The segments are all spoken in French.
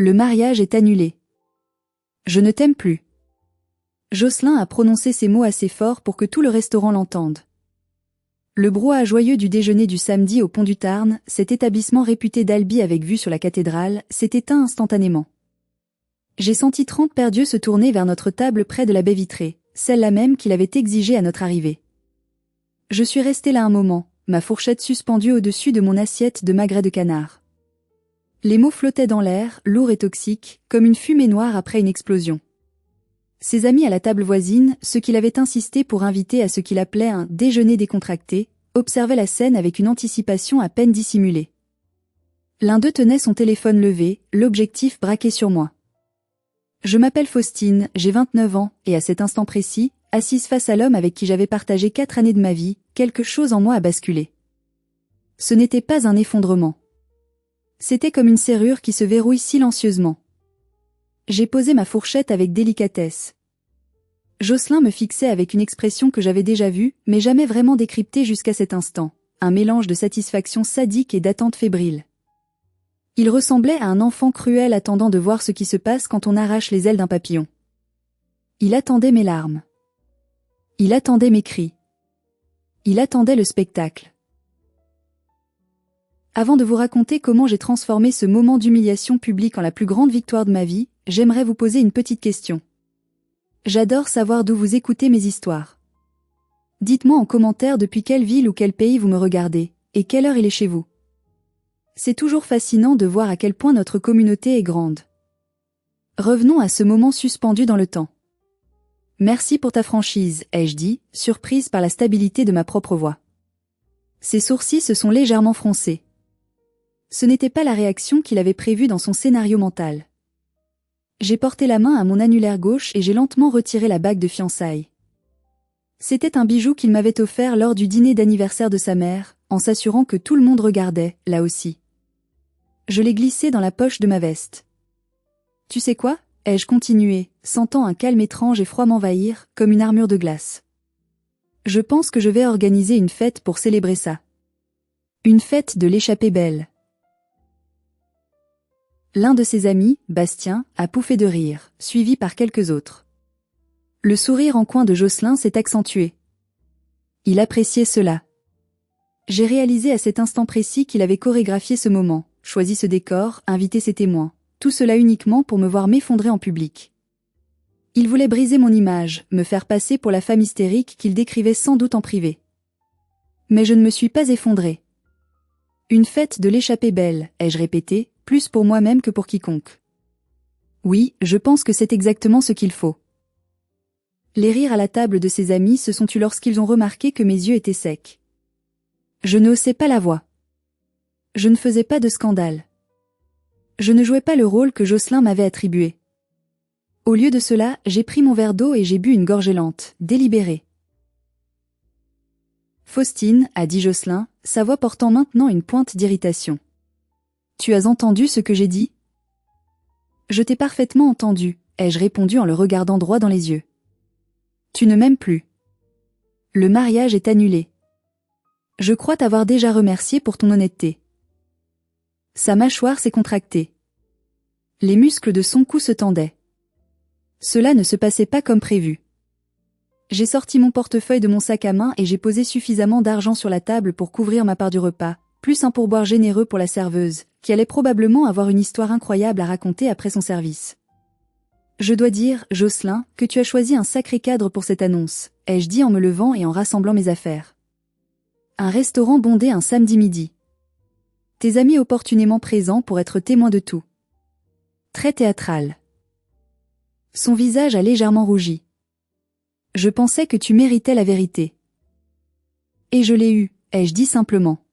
Le mariage est annulé. Je ne t'aime plus. Jocelyn a prononcé ces mots assez fort pour que tout le restaurant l'entende. Le brouhaha joyeux du déjeuner du samedi au Pont du Tarn, cet établissement réputé d'Albi avec vue sur la cathédrale, s'est éteint instantanément. J'ai senti 30 paires d'yeux se tourner vers notre table près de la baie vitrée, celle-là même qu'il avait exigée à notre arrivée. Je suis resté là un moment, ma fourchette suspendue au-dessus de mon assiette de magret de canard. Les mots flottaient dans l'air, lourds et toxiques, comme une fumée noire après une explosion. Ses amis à la table voisine, ceux qu'il avait insisté pour inviter à ce qu'il appelait un « déjeuner décontracté », observaient la scène avec une anticipation à peine dissimulée. L'un d'eux tenait son téléphone levé, l'objectif braqué sur moi. Je m'appelle Faustine, j'ai 29 ans, et à cet instant précis, assise face à l'homme avec qui j'avais partagé 4 années de ma vie, quelque chose en moi a basculé. Ce n'était pas un effondrement. C'était comme une serrure qui se verrouille silencieusement. J'ai posé ma fourchette avec délicatesse. Jocelyn me fixait avec une expression que j'avais déjà vue, mais jamais vraiment décryptée jusqu'à cet instant, un mélange de satisfaction sadique et d'attente fébrile. Il ressemblait à un enfant cruel attendant de voir ce qui se passe quand on arrache les ailes d'un papillon. Il attendait mes larmes. Il attendait mes cris. Il attendait le spectacle. Avant de vous raconter comment j'ai transformé ce moment d'humiliation publique en la plus grande victoire de ma vie, j'aimerais vous poser une petite question. J'adore savoir d'où vous écoutez mes histoires. Dites-moi en commentaire depuis quelle ville ou quel pays vous me regardez, et quelle heure il est chez vous. C'est toujours fascinant de voir à quel point notre communauté est grande. Revenons à ce moment suspendu dans le temps. Merci pour ta franchise, ai-je dit, surprise par la stabilité de ma propre voix. Ses sourcils se sont légèrement froncés. Ce n'était pas la réaction qu'il avait prévue dans son scénario mental. J'ai porté la main à mon annulaire gauche et j'ai lentement retiré la bague de fiançailles. C'était un bijou qu'il m'avait offert lors du dîner d'anniversaire de sa mère, en s'assurant que tout le monde regardait, là aussi. Je l'ai glissé dans la poche de ma veste. Tu sais quoi, ai-je continué, sentant un calme étrange et froid m'envahir, comme une armure de glace. Je pense que je vais organiser une fête pour célébrer ça. Une fête de l'échappée belle. L'un de ses amis, Bastien, a pouffé de rire, suivi par quelques autres. Le sourire en coin de Jocelyn s'est accentué. Il appréciait cela. J'ai réalisé à cet instant précis qu'il avait chorégraphié ce moment, choisi ce décor, invité ses témoins, tout cela uniquement pour me voir m'effondrer en public. Il voulait briser mon image, me faire passer pour la femme hystérique qu'il décrivait sans doute en privé. Mais je ne me suis pas effondrée. Une fête de l'échappée belle, ai-je répété, plus pour moi-même que pour quiconque. Oui, je pense que c'est exactement ce qu'il faut. Les rires à la table de ses amis se sont tus lorsqu'ils ont remarqué que mes yeux étaient secs. Je ne haussais pas la voix. Je ne faisais pas de scandale. Je ne jouais pas le rôle que Jocelyn m'avait attribué. Au lieu de cela, j'ai pris mon verre d'eau et j'ai bu une gorgée lente, délibérée. Faustine, a dit Jocelyn, sa voix portant maintenant une pointe d'irritation. Tu as entendu ce que j'ai dit ? Je t'ai parfaitement entendu, ai-je répondu en le regardant droit dans les yeux. Tu ne m'aimes plus. Le mariage est annulé. Je crois t'avoir déjà remercié pour ton honnêteté. Sa mâchoire s'est contractée. Les muscles de son cou se tendaient. Cela ne se passait pas comme prévu. J'ai sorti mon portefeuille de mon sac à main et j'ai posé suffisamment d'argent sur la table pour couvrir ma part du repas, plus un pourboire généreux pour la serveuse, qui allait probablement avoir une histoire incroyable à raconter après son service. Je dois dire, Jocelyn, que tu as choisi un sacré cadre pour cette annonce, ai-je dit en me levant et en rassemblant mes affaires. Un restaurant bondé un samedi midi. Tes amis opportunément présents pour être témoins de tout. Très théâtral. Son visage a légèrement rougi. Je pensais que tu méritais la vérité. Et je l'ai eue, ai-je dit simplement.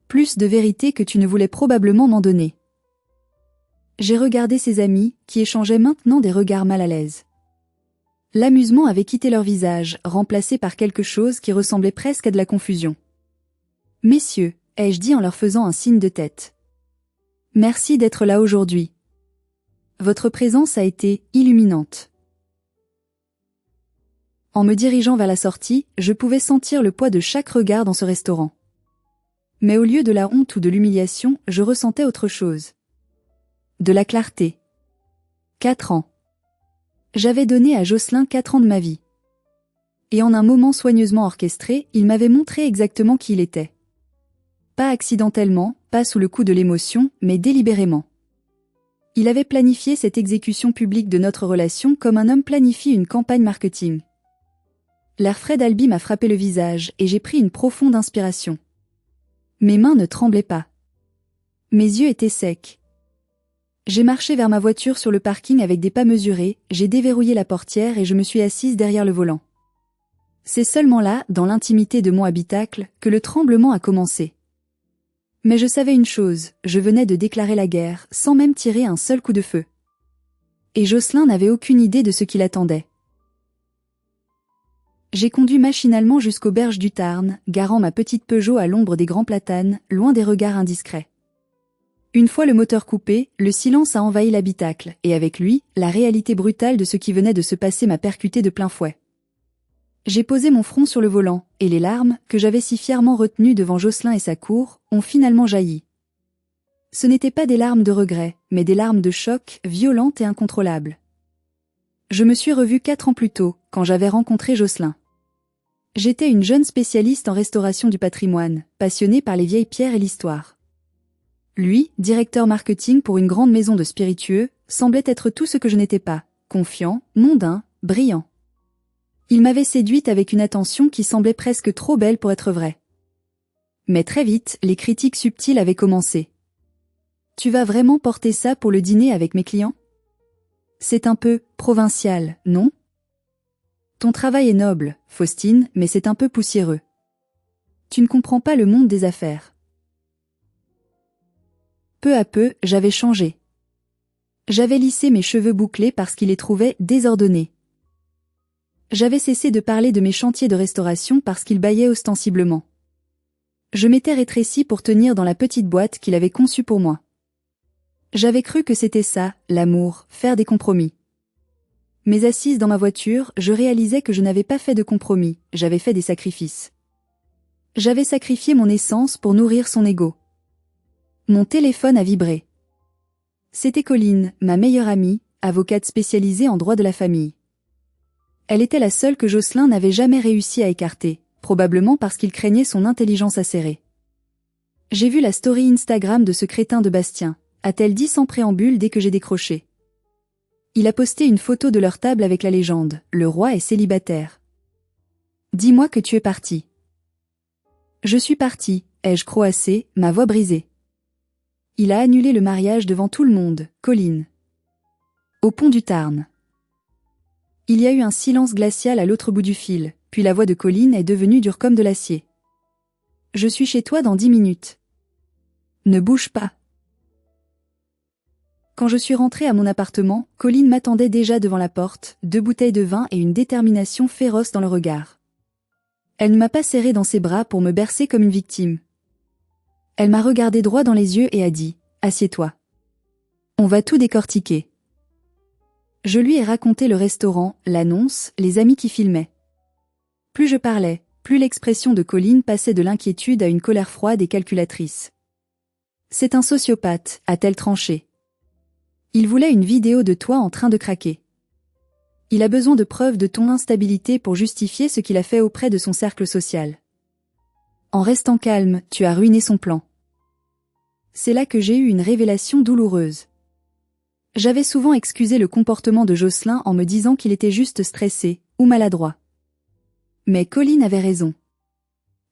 Plus de vérité que tu ne voulais probablement m'en donner. J'ai regardé ses amis, qui échangeaient maintenant des regards mal à l'aise. L'amusement avait quitté leur visage, remplacé par quelque chose qui ressemblait presque à de la confusion. Messieurs, ai-je dit en leur faisant un signe de tête. Merci d'être là aujourd'hui. Votre présence a été illuminante. En me dirigeant vers la sortie, je pouvais sentir le poids de chaque regard dans ce restaurant. Mais au lieu de la honte ou de l'humiliation, je ressentais autre chose. de la clarté. 4 ans. J'avais donné à Jocelyn 4 ans de ma vie. Et en un moment soigneusement orchestré, il m'avait montré exactement qui il était. Pas accidentellement, pas sous le coup de l'émotion, mais délibérément. Il avait planifié cette exécution publique de notre relation comme un homme planifie une campagne marketing. L'air frais d'Albi m'a frappé le visage et j'ai pris une profonde inspiration. Mes mains ne tremblaient pas. Mes yeux étaient secs. J'ai marché vers ma voiture sur le parking avec des pas mesurés, j'ai déverrouillé la portière et je me suis assise derrière le volant. C'est seulement là, dans l'intimité de mon habitacle, que le tremblement a commencé. Mais je savais une chose, je venais de déclarer la guerre, sans même tirer un seul coup de feu. Et Jocelyn n'avait aucune idée de ce qui l'attendait. J'ai conduit machinalement jusqu'aux berges du Tarn, garant ma petite Peugeot à l'ombre des grands platanes, loin des regards indiscrets. Une fois le moteur coupé, le silence a envahi l'habitacle, et avec lui, la réalité brutale de ce qui venait de se passer m'a percuté de plein fouet. J'ai posé mon front sur le volant, et les larmes, que j'avais si fièrement retenues devant Jocelyn et sa cour, ont finalement jailli. Ce n'étaient pas des larmes de regret, mais des larmes de choc, violentes et incontrôlables. Je me suis revue 4 ans plus tôt, quand j'avais rencontré Jocelyn. J'étais une jeune spécialiste en restauration du patrimoine, passionnée par les vieilles pierres et l'histoire. Lui, directeur marketing pour une grande maison de spiritueux, semblait être tout ce que je n'étais pas, confiant, mondain, brillant. Il m'avait séduite avec une attention qui semblait presque trop belle pour être vraie. Mais très vite, les critiques subtiles avaient commencé. « Tu vas vraiment porter ça pour le dîner avec mes clients ? C'est un peu provincial, non ? Ton travail est noble, Faustine, mais c'est un peu poussiéreux. Tu ne comprends pas le monde des affaires. » Peu à peu, j'avais changé. J'avais lissé mes cheveux bouclés parce qu'il les trouvait désordonnés. J'avais cessé de parler de mes chantiers de restauration parce qu'il bâillait ostensiblement. Je m'étais rétrécie pour tenir dans la petite boîte qu'il avait conçue pour moi. J'avais cru que c'était ça, l'amour, faire des compromis. Mais assise dans ma voiture, je réalisais que je n'avais pas fait de compromis, j'avais fait des sacrifices. J'avais sacrifié mon essence pour nourrir son ego. Mon téléphone a vibré. C'était Colline, ma meilleure amie, avocate spécialisée en droit de la famille. Elle était la seule que Jocelyn n'avait jamais réussi à écarter, probablement parce qu'il craignait son intelligence acérée. J'ai vu la story Instagram de ce crétin de Bastien, a-t-elle dit sans préambule dès que j'ai décroché. Il a posté une photo de leur table avec la légende « Le roi est célibataire ». Dis-moi que tu es parti. Je suis parti, ai-je croassé, ma voix brisée. Il a annulé le mariage devant tout le monde, Colline. Au pont du Tarn. Il y a eu un silence glacial à l'autre bout du fil, puis la voix de Colline est devenue dure comme de l'acier. Je suis chez toi dans 10 minutes. Ne bouge pas. Quand je suis rentrée à mon appartement, Colline m'attendait déjà devant la porte, 2 bouteilles de vin et une détermination féroce dans le regard. Elle ne m'a pas serré dans ses bras pour me bercer comme une victime. Elle m'a regardé droit dans les yeux et a dit « Assieds-toi. On va tout décortiquer. » Je lui ai raconté le restaurant, l'annonce, les amis qui filmaient. Plus je parlais, plus l'expression de Colline passait de l'inquiétude à une colère froide et calculatrice. « C'est un sociopathe », a-t-elle tranché. Il voulait une vidéo de toi en train de craquer. Il a besoin de preuves de ton instabilité pour justifier ce qu'il a fait auprès de son cercle social. En restant calme, tu as ruiné son plan. C'est là que j'ai eu une révélation douloureuse. J'avais souvent excusé le comportement de Jocelyn en me disant qu'il était juste stressé, ou maladroit. Mais Colline avait raison.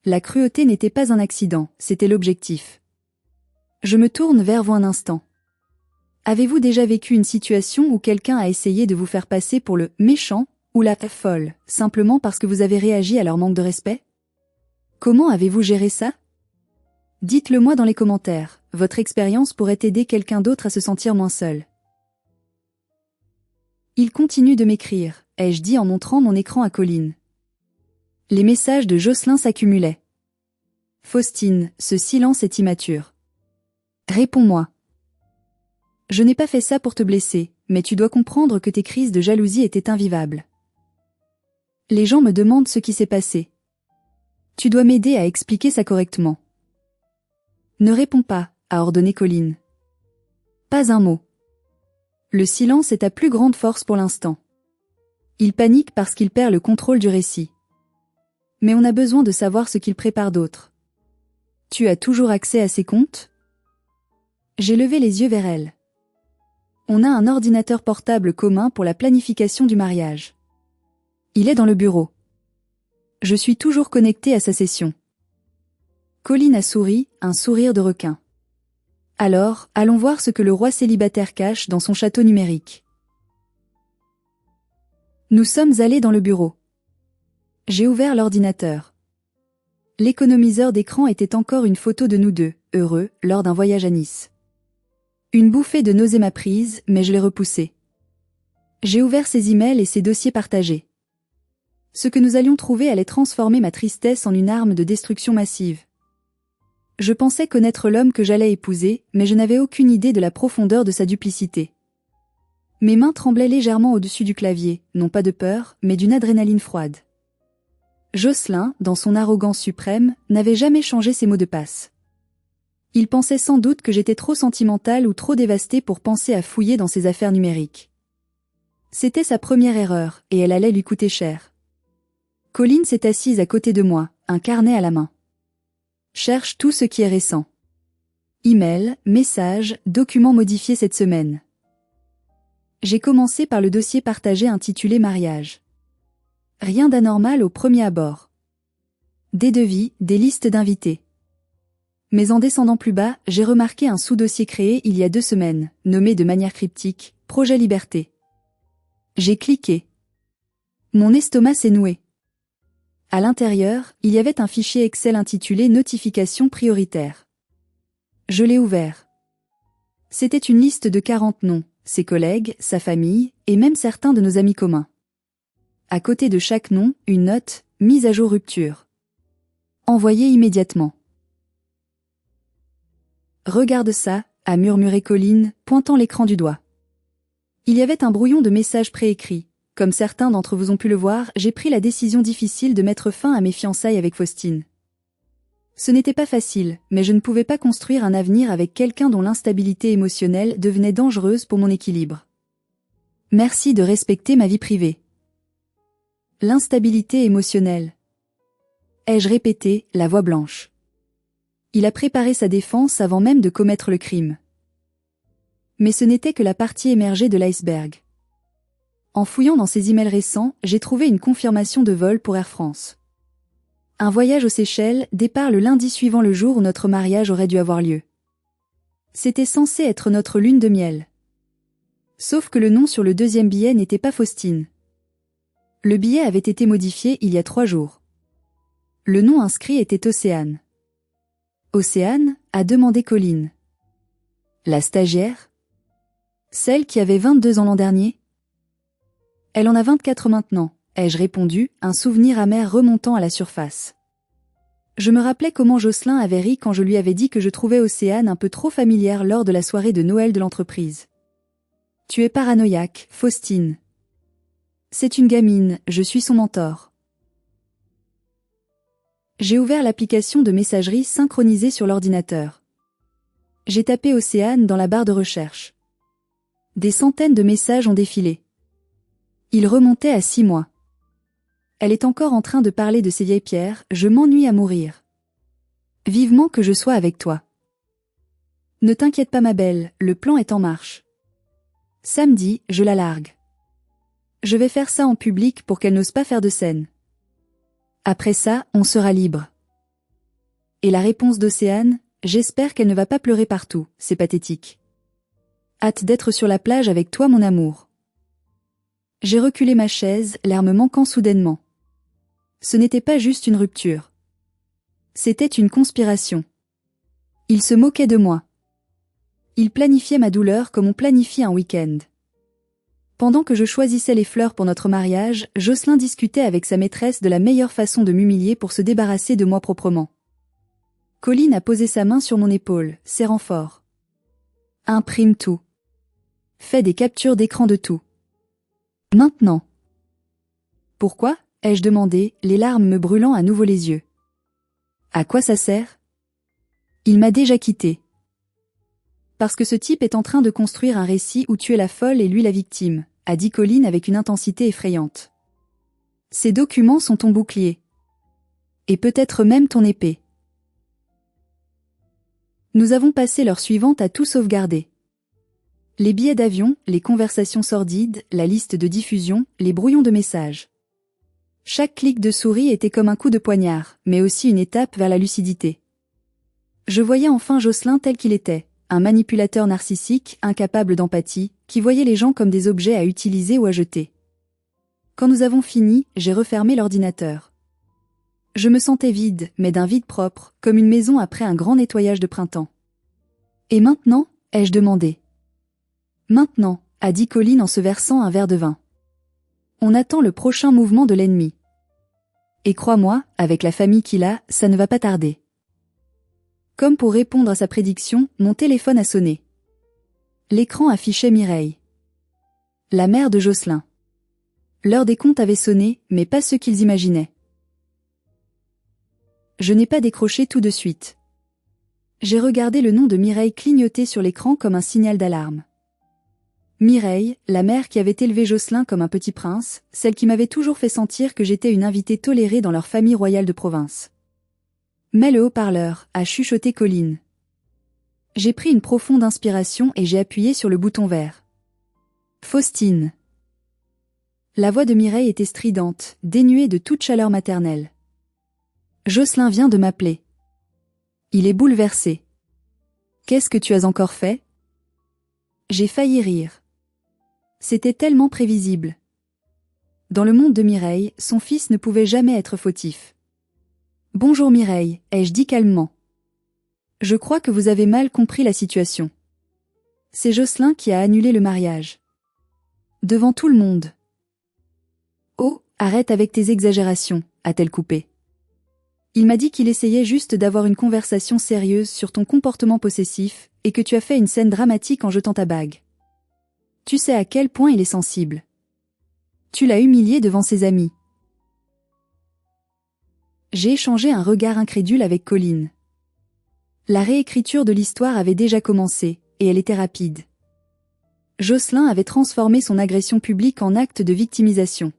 La cruauté n'était pas un accident, c'était l'objectif. Je me tourne vers vous un instant. Avez-vous déjà vécu une situation où quelqu'un a essayé de vous faire passer pour le méchant ou la folle, simplement parce que vous avez réagi à leur manque de respect ? Comment avez-vous géré ça ? Dites-le moi dans les commentaires, votre expérience pourrait aider quelqu'un d'autre à se sentir moins seul. Il continue de m'écrire, ai-je dit en montrant mon écran à Colline. Les messages de Jocelyn s'accumulaient. Faustine, ce silence est immature. Réponds-moi. Je n'ai pas fait ça pour te blesser, mais tu dois comprendre que tes crises de jalousie étaient invivables. Les gens me demandent ce qui s'est passé. Tu dois m'aider à expliquer ça correctement. Ne réponds pas, a ordonné Colline. Pas un mot. Le silence est ta plus grande force pour l'instant. Il panique parce qu'il perd le contrôle du récit. Mais on a besoin de savoir ce qu'il prépare d'autre. Tu as toujours accès à ses comptes? J'ai levé les yeux vers elle. On a un ordinateur portable commun pour la planification du mariage. Il est dans le bureau. Je suis toujours connecté à sa session. Colline a souri, un sourire de requin. Alors, allons voir ce que le roi célibataire cache dans son château numérique. Nous sommes allés dans le bureau. J'ai ouvert l'ordinateur. L'économiseur d'écran était encore une photo de nous deux, heureux, lors d'un voyage à Nice. Une bouffée de nausée m'a prise, mais je l'ai repoussée. J'ai ouvert ses emails et ses dossiers partagés. Ce que nous allions trouver allait transformer ma tristesse en une arme de destruction massive. Je pensais connaître l'homme que j'allais épouser, mais je n'avais aucune idée de la profondeur de sa duplicité. Mes mains tremblaient légèrement au-dessus du clavier, non pas de peur, mais d'une adrénaline froide. Jocelyn, dans son arrogance suprême, n'avait jamais changé ses mots de passe. Il pensait sans doute que j'étais trop sentimentale ou trop dévastée pour penser à fouiller dans ses affaires numériques. C'était sa première erreur, et elle allait lui coûter cher. Colline s'est assise à côté de moi, un carnet à la main. Cherche tout ce qui est récent. Email, messages, documents modifiés cette semaine. J'ai commencé par le dossier partagé intitulé Mariage. Rien d'anormal au premier abord. Des devis, des listes d'invités. Mais en descendant plus bas, j'ai remarqué un sous-dossier créé il y a 2 semaines, nommé de manière cryptique « Projet Liberté ». J'ai cliqué. Mon estomac s'est noué. À l'intérieur, il y avait un fichier Excel intitulé « Notifications prioritaires ». Je l'ai ouvert. C'était une liste de 40 noms, ses collègues, sa famille, et même certains de nos amis communs. À côté de chaque nom, une note, mise à jour rupture. Envoyée immédiatement. Regarde ça, a murmuré Colline, pointant l'écran du doigt. Il y avait un brouillon de messages préécrits. Comme certains d'entre vous ont pu le voir, j'ai pris la décision difficile de mettre fin à mes fiançailles avec Faustine. Ce n'était pas facile, mais je ne pouvais pas construire un avenir avec quelqu'un dont l'instabilité émotionnelle devenait dangereuse pour mon équilibre. Merci de respecter ma vie privée. L'instabilité émotionnelle. Ai-je répété, la voix blanche. Il a préparé sa défense avant même de commettre le crime. Mais ce n'était que la partie émergée de l'iceberg. En fouillant dans ses emails récents, j'ai trouvé une confirmation de vol pour Air France. Un voyage aux Seychelles, départ le lundi suivant le jour où notre mariage aurait dû avoir lieu. C'était censé être notre lune de miel. Sauf que le nom sur le 2e billet n'était pas Faustine. Le billet avait été modifié il y a 3 jours. Le nom inscrit était Océane. Océane, a demandé Colline. La stagiaire? Celle qui avait 22 ans l'an dernier? Elle en a 24 maintenant, ai-je répondu, un souvenir amer remontant à la surface. Je me rappelais comment Jocelyn avait ri quand je lui avais dit que je trouvais Océane un peu trop familière lors de la soirée de Noël de l'entreprise. Tu es paranoïaque, Faustine. C'est une gamine, je suis son mentor. J'ai ouvert l'application de messagerie synchronisée sur l'ordinateur. J'ai tapé Océane dans la barre de recherche. Des centaines de messages ont défilé. Ils remontaient à 6 mois. Elle est encore en train de parler de ses vieilles pierres, je m'ennuie à mourir. Vivement que je sois avec toi. Ne t'inquiète pas ma belle, le plan est en marche. Samedi, je la largue. Je vais faire ça en public pour qu'elle n'ose pas faire de scène. Après ça, on sera libre. Et la réponse d'Océane, j'espère qu'elle ne va pas pleurer partout, c'est pathétique. Hâte d'être sur la plage avec toi mon amour. J'ai reculé ma chaise, l'air me manquant soudainement. Ce n'était pas juste une rupture. C'était une conspiration. Il se moquait de moi. Il planifiait ma douleur comme on planifie un week-end. Pendant que je choisissais les fleurs pour notre mariage, Jocelyn discutait avec sa maîtresse de la meilleure façon de m'humilier pour se débarrasser de moi proprement. Colline a posé sa main sur mon épaule, serrant fort. Imprime tout. Fais des captures d'écran de tout. Maintenant. Pourquoi ? Ai-je demandé, les larmes me brûlant à nouveau les yeux. À quoi ça sert ? Il m'a déjà quitté. Parce que ce type est en train de construire un récit où tu es la folle et lui la victime, a dit Colin avec une intensité effrayante. Ces documents sont ton bouclier. Et peut-être même ton épée. Nous avons passé l'heure suivante à tout sauvegarder. Les billets d'avion, les conversations sordides, la liste de diffusion, les brouillons de messages. Chaque clic de souris était comme un coup de poignard, mais aussi une étape vers la lucidité. Je voyais enfin Jocelyn tel qu'il était, un manipulateur narcissique, incapable d'empathie, qui voyait les gens comme des objets à utiliser ou à jeter. Quand nous avons fini, j'ai refermé l'ordinateur. Je me sentais vide, mais d'un vide propre, comme une maison après un grand nettoyage de printemps. Et maintenant, ai-je demandé. Maintenant, a dit Colin en se versant un verre de vin. On attend le prochain mouvement de l'ennemi. Et crois-moi, avec la famille qu'il a, ça ne va pas tarder. Comme pour répondre à sa prédiction, mon téléphone a sonné. L'écran affichait Mireille. La mère de Jocelyn. L'heure des comptes avait sonné, mais pas ce qu'ils imaginaient. Je n'ai pas décroché tout de suite. J'ai regardé le nom de Mireille clignoter sur l'écran comme un signal d'alarme. Mireille, la mère qui avait élevé Jocelyn comme un petit prince, celle qui m'avait toujours fait sentir que j'étais une invitée tolérée dans leur famille royale de province. Mets le haut-parleur, a chuchoté Colin. J'ai pris une profonde inspiration et j'ai appuyé sur le bouton vert. Faustine. La voix de Mireille était stridente, dénuée de toute chaleur maternelle. Jocelyn vient de m'appeler. Il est bouleversé. Qu'est-ce que tu as encore fait? J'ai failli rire. C'était tellement prévisible. Dans le monde de Mireille, son fils ne pouvait jamais être fautif. Bonjour Mireille, ai-je dit calmement. Je crois que vous avez mal compris la situation. C'est Jocelyn qui a annulé le mariage. Devant tout le monde. Oh, arrête avec tes exagérations, a-t-elle coupé. Il m'a dit qu'il essayait juste d'avoir une conversation sérieuse sur ton comportement possessif, et que tu as fait une scène dramatique en jetant ta bague. Tu sais à quel point il est sensible. Tu l'as humilié devant ses amis. J'ai échangé un regard incrédule avec Colin. La réécriture de l'histoire avait déjà commencé, et elle était rapide. Jocelyn avait transformé son agression publique en acte de victimisation.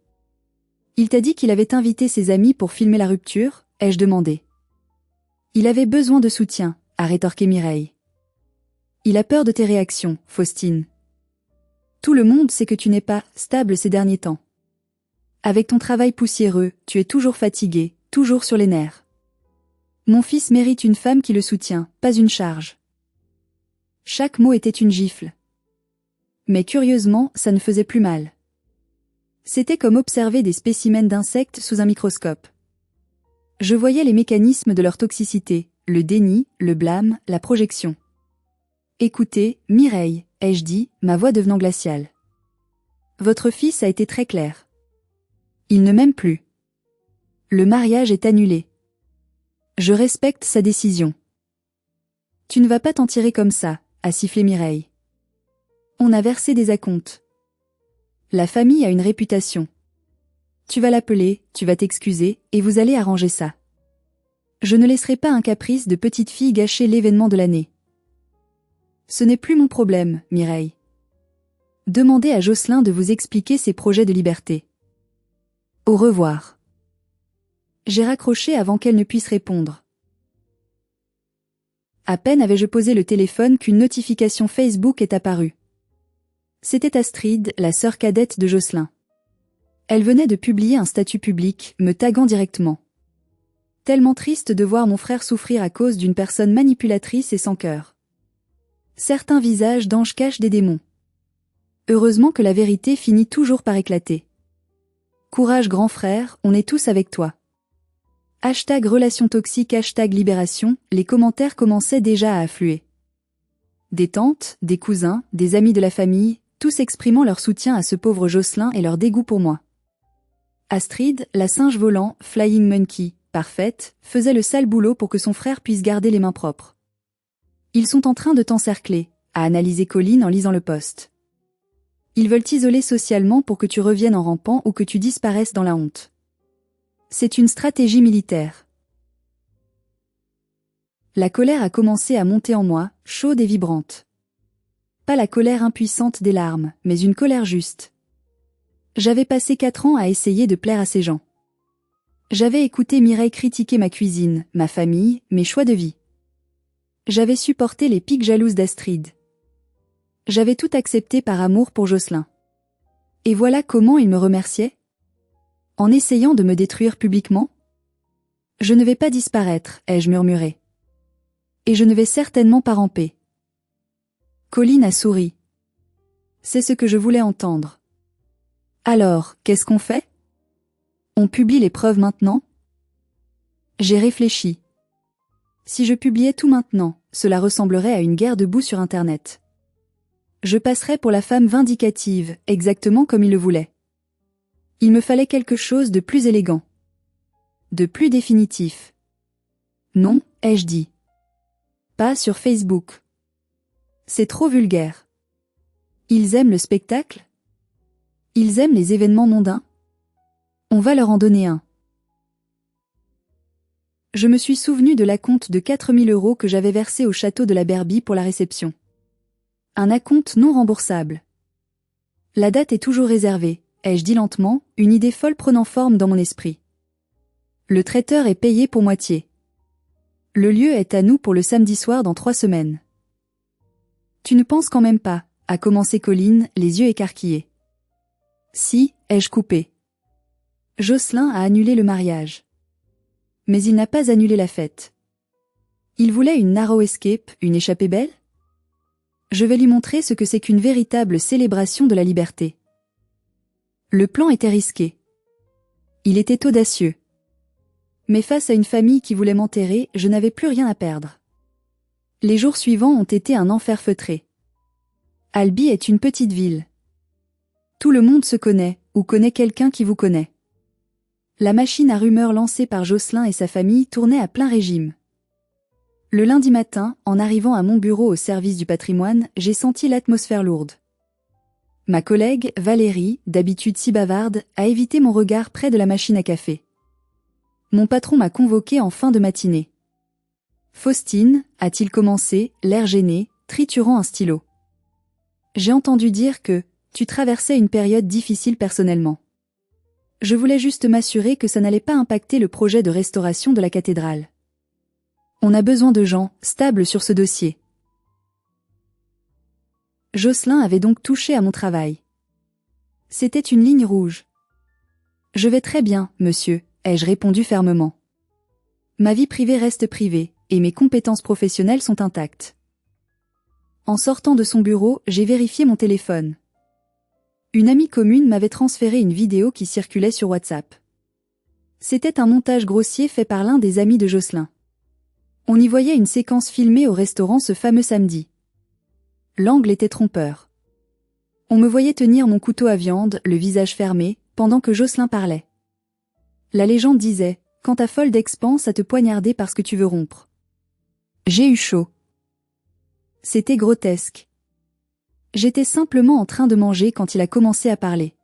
Il t'a dit qu'il avait invité ses amis pour filmer la rupture, ai-je demandé. Il avait besoin de soutien, a rétorqué Mireille. Il a peur de tes réactions, Faustine. Tout le monde sait que tu n'es pas stable ces derniers temps. Avec ton travail poussiéreux, tu es toujours fatigué, toujours sur les nerfs. Mon fils mérite une femme qui le soutient, pas une charge. Chaque mot était une gifle. Mais curieusement, ça ne faisait plus mal. C'était comme observer des spécimens d'insectes sous un microscope. Je voyais les mécanismes de leur toxicité, le déni, le blâme, la projection. Écoutez, Mireille, ai-je dit, ma voix devenant glaciale. Votre fils a été très clair. Il ne m'aime plus. Le mariage est annulé. Je respecte sa décision. Tu ne vas pas t'en tirer comme ça, a sifflé Mireille. On a versé des acomptes. La famille a une réputation. Tu vas l'appeler, tu vas t'excuser, et vous allez arranger ça. Je ne laisserai pas un caprice de petite fille gâcher l'événement de l'année. Ce n'est plus mon problème, Mireille. Demandez à Jocelyn de vous expliquer ses projets de liberté. Au revoir. J'ai raccroché avant qu'elle ne puisse répondre. À peine avais-je posé le téléphone qu'une notification Facebook est apparue. C'était Astrid, la sœur cadette de Jocelyn. Elle venait de publier un statut public, me taguant directement. Tellement triste de voir mon frère souffrir à cause d'une personne manipulatrice et sans cœur. Certains visages d'anges cachent des démons. Heureusement que la vérité finit toujours par éclater. Courage grand frère, on est tous avec toi. Hashtag relation toxique, hashtag libération, les commentaires commençaient déjà à affluer. Des tantes, des cousins, des amis de la famille, tous exprimant leur soutien à ce pauvre Jocelyn et leur dégoût pour moi. Astrid, la singe volant, Flying Monkey, parfaite, faisait le sale boulot pour que son frère puisse garder les mains propres. Ils sont en train de t'encercler, a analysé Colin en lisant le post. Ils veulent t'isoler socialement pour que tu reviennes en rampant ou que tu disparaisses dans la honte. C'est une stratégie militaire. La colère a commencé à monter en moi, chaude et vibrante. pas la colère impuissante des larmes, mais une colère juste. J'avais passé 4 ans à essayer de plaire à ces gens. J'avais écouté Mireille critiquer ma cuisine, ma famille, mes choix de vie. J'avais supporté les piques jalouses d'Astrid. J'avais tout accepté par amour pour Jocelyn. Et voilà comment il me remerciait? En essayant de me détruire publiquement? Je ne vais pas disparaître, ai-je murmuré. Et je ne vais certainement pas ramper. Colline a souri. C'est ce que je voulais entendre. Alors, qu'est-ce qu'on fait? On publie les preuves maintenant? J'ai réfléchi. Si je publiais tout maintenant, cela ressemblerait à une guerre de boue sur Internet. Je passerais pour la femme vindicative, exactement comme il le voulait. Il me fallait quelque chose de plus élégant. De plus définitif. Non, ai-je dit. Pas sur Facebook. C'est trop vulgaire. Ils aiment le spectacle? Ils aiment les événements mondains? On va leur en donner un. Je me suis souvenu de l'acompte de 4000 € que j'avais versé au château de la Berbie pour la réception. Un acompte non remboursable. La date est toujours réservée, ai-je dit lentement, une idée folle prenant forme dans mon esprit. Le traiteur est payé pour moitié. Le lieu est à nous pour le samedi soir dans 3 semaines. Tu ne penses quand même pas, a commencé Colline, les yeux écarquillés. Si, ai-je coupé. Jocelyn a annulé le mariage. Mais il n'a pas annulé la fête. Il voulait une narrow escape, une échappée belle? Je vais lui montrer ce que c'est qu'une véritable célébration de la liberté. Le plan était risqué. Il était audacieux. Mais face à une famille qui voulait m'enterrer, je n'avais plus rien à perdre. Les jours suivants ont été un enfer feutré. Albi est une petite ville. Tout le monde se connaît, ou connaît quelqu'un qui vous connaît. La machine à rumeurs lancée par Jocelyn et sa famille tournait à plein régime. Le lundi matin, en arrivant à mon bureau au service du patrimoine, j'ai senti l'atmosphère lourde. Ma collègue, Valérie, d'habitude si bavarde, a évité mon regard près de la machine à café. Mon patron m'a convoqué en fin de matinée. Faustine, a-t-il commencé, l'air gêné, triturant un stylo. J'ai entendu dire que tu traversais une période difficile personnellement. Je voulais juste m'assurer que ça n'allait pas impacter le projet de restauration de la cathédrale. On a besoin de gens stables sur ce dossier. Jocelyn avait donc touché à mon travail. C'était une ligne rouge. Je vais très bien, monsieur, ai-je répondu fermement. Ma vie privée reste privée, et mes compétences professionnelles sont intactes. En sortant de son bureau, j'ai vérifié mon téléphone. Une amie commune m'avait transféré une vidéo qui circulait sur WhatsApp. C'était un montage grossier fait par l'un des amis de Jocelyn. On y voyait une séquence filmée au restaurant ce fameux samedi. L'angle était trompeur. On me voyait tenir mon couteau à viande, le visage fermé, pendant que Jocelyn parlait. La légende disait, quand ta folle d'ex pense à te poignarder parce que tu veux rompre. J'ai eu chaud. C'était grotesque. J'étais simplement en train de manger quand il a commencé à parler.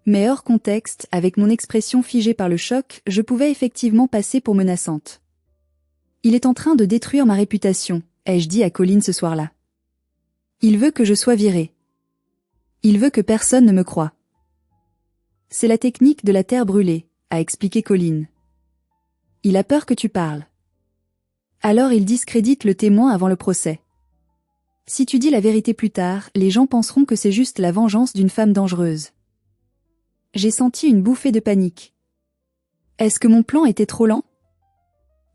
Mais hors contexte, avec mon expression figée par le choc, je pouvais effectivement passer pour menaçante. Il est en train de détruire ma réputation, ai-je dit à Colline ce soir-là. Il veut que je sois virée. Il veut que personne ne me croie. C'est la technique de la terre brûlée, a expliqué Colline. Il a peur que tu parles. Alors il discrédite le témoin avant le procès. Si tu dis la vérité plus tard, les gens penseront que c'est juste la vengeance d'une femme dangereuse. J'ai senti une bouffée de panique. Est-ce que mon plan était trop lent?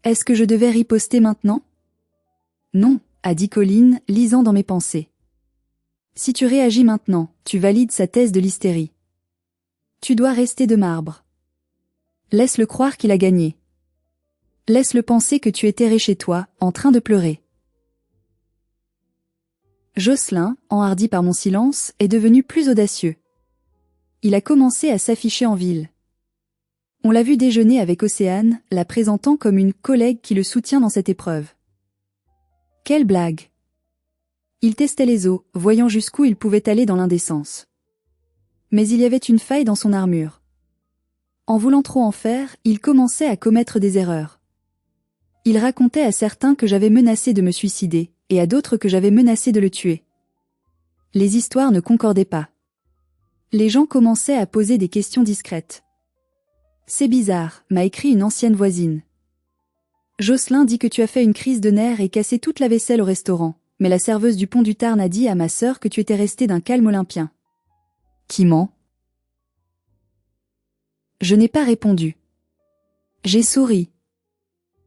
Est-ce que je devais riposter maintenant? Non, a dit Colline, lisant dans mes pensées. Si tu réagis maintenant, tu valides sa thèse de l'hystérie. Tu dois rester de marbre. Laisse-le croire qu'il a gagné. Laisse-le penser que tu es terré chez toi, en train de pleurer. Jocelyn, enhardi par mon silence, est devenu plus audacieux. Il a commencé à s'afficher en ville. On l'a vu déjeuner avec Océane, la présentant comme une collègue qui le soutient dans cette épreuve. Quelle blague! Il testait les os, voyant jusqu'où il pouvait aller dans l'indécence. Mais il y avait une faille dans son armure. En voulant trop en faire, il commençait à commettre des erreurs. Il racontait à certains que j'avais menacé de me suicider, et à d'autres que j'avais menacé de le tuer. Les histoires ne concordaient pas. Les gens commençaient à poser des questions discrètes. C'est bizarre, m'a écrit une ancienne voisine. Jocelyn dit que tu as fait une crise de nerfs et cassé toute la vaisselle au restaurant, mais la serveuse du pont du Tarn a dit à ma sœur que tu étais resté d'un calme olympien. Qui ment? Je n'ai pas répondu. J'ai souri.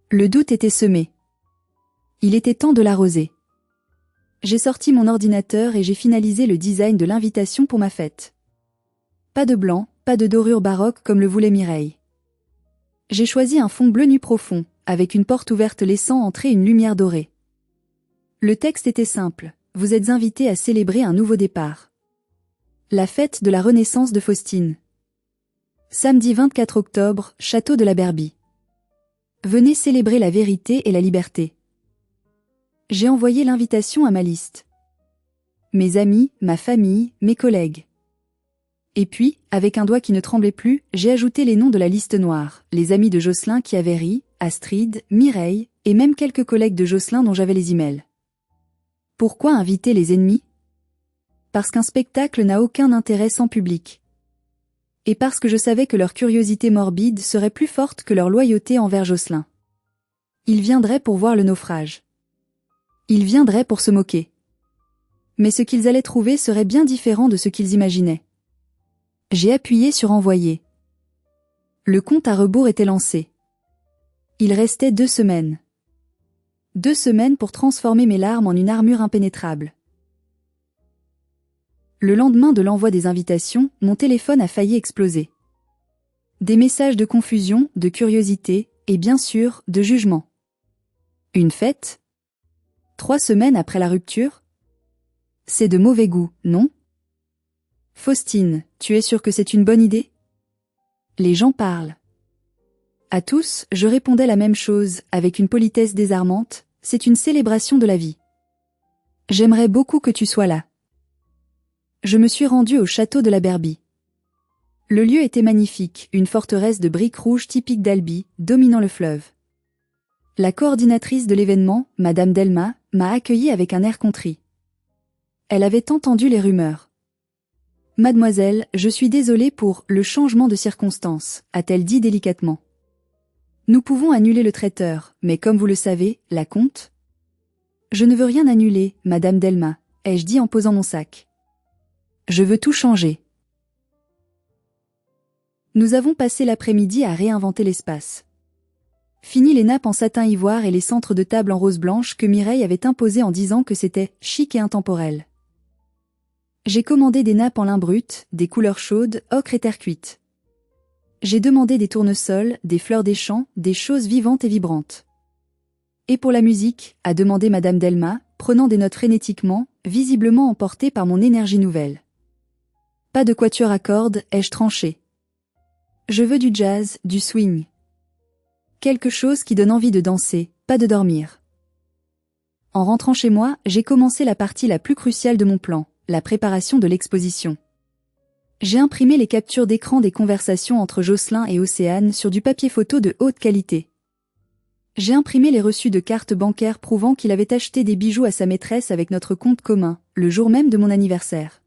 Le doute était semé. Il était temps de l'arroser. J'ai sorti mon ordinateur et j'ai finalisé le design de l'invitation pour ma fête. Pas de blanc, pas de dorure baroque comme le voulait Mireille. J'ai choisi un fond bleu nuit profond, avec une porte ouverte laissant entrer une lumière dorée. Le texte était simple, vous êtes invités à célébrer un nouveau départ. La fête de la renaissance de Faustine. Samedi 24 octobre, château de la Berbie. Venez célébrer la vérité et la liberté. J'ai envoyé l'invitation à ma liste. Mes amis, ma famille, mes collègues. Et puis, avec un doigt qui ne tremblait plus, j'ai ajouté les noms de la liste noire, les amis de Jocelyn qui avaient ri, Astrid, Mireille, et même quelques collègues de Jocelyn dont j'avais les emails. Pourquoi inviter les ennemis? Parce qu'un spectacle n'a aucun intérêt sans public. Et parce que je savais que leur curiosité morbide serait plus forte que leur loyauté envers Jocelyn. Ils viendraient pour voir le naufrage. Ils viendraient pour se moquer. Mais ce qu'ils allaient trouver serait bien différent de ce qu'ils imaginaient. J'ai appuyé sur envoyer. Le compte à rebours était lancé. Il restait 2 semaines. 2 semaines pour transformer mes larmes en une armure impénétrable. Le lendemain de l'envoi des invitations, mon téléphone a failli exploser. Des messages de confusion, de curiosité, et bien sûr, de jugement. Une fête? 3 semaines après la rupture? C'est de mauvais goût, non? Faustine, tu es sûre que c'est une bonne idée? Les gens parlent. À tous, je répondais la même chose, avec une politesse désarmante, c'est une célébration de la vie. J'aimerais beaucoup que tu sois là. Je me suis rendue au château de la Berbie. Le lieu était magnifique, une forteresse de briques rouges typique d'Albi, dominant le fleuve. La coordinatrice de l'événement, Madame Delma, m'a accueillie avec un air contrit. Elle avait entendu les rumeurs. Mademoiselle, je suis désolée pour le changement de circonstances, a-t-elle dit délicatement. Nous pouvons annuler le traiteur, mais comme vous le savez, la compte? Je ne veux rien annuler, Madame Delma, ai-je dit en posant mon sac. Je veux tout changer. Nous avons passé l'après-midi à réinventer l'espace. Fini les nappes en satin ivoire et les centres de table en rose blanche que Mireille avait imposés en disant que c'était chic et intemporel. J'ai commandé des nappes en lin brut, des couleurs chaudes, ocre et terre cuite. J'ai demandé des tournesols, des fleurs des champs, des choses vivantes et vibrantes. Et pour la musique, a demandé Madame Delma, prenant des notes frénétiquement, visiblement emportée par mon énergie nouvelle. Pas de quatuor à cordes, ai-je tranché. Je veux du jazz, du swing. Quelque chose qui donne envie de danser, pas de dormir. En rentrant chez moi, j'ai commencé la partie la plus cruciale de mon plan, la préparation de l'exposition. J'ai imprimé les captures d'écran des conversations entre Jocelyn et Océane sur du papier photo de haute qualité. J'ai imprimé les reçus de cartes bancaires prouvant qu'il avait acheté des bijoux à sa maîtresse avec notre compte commun, le jour même de mon anniversaire.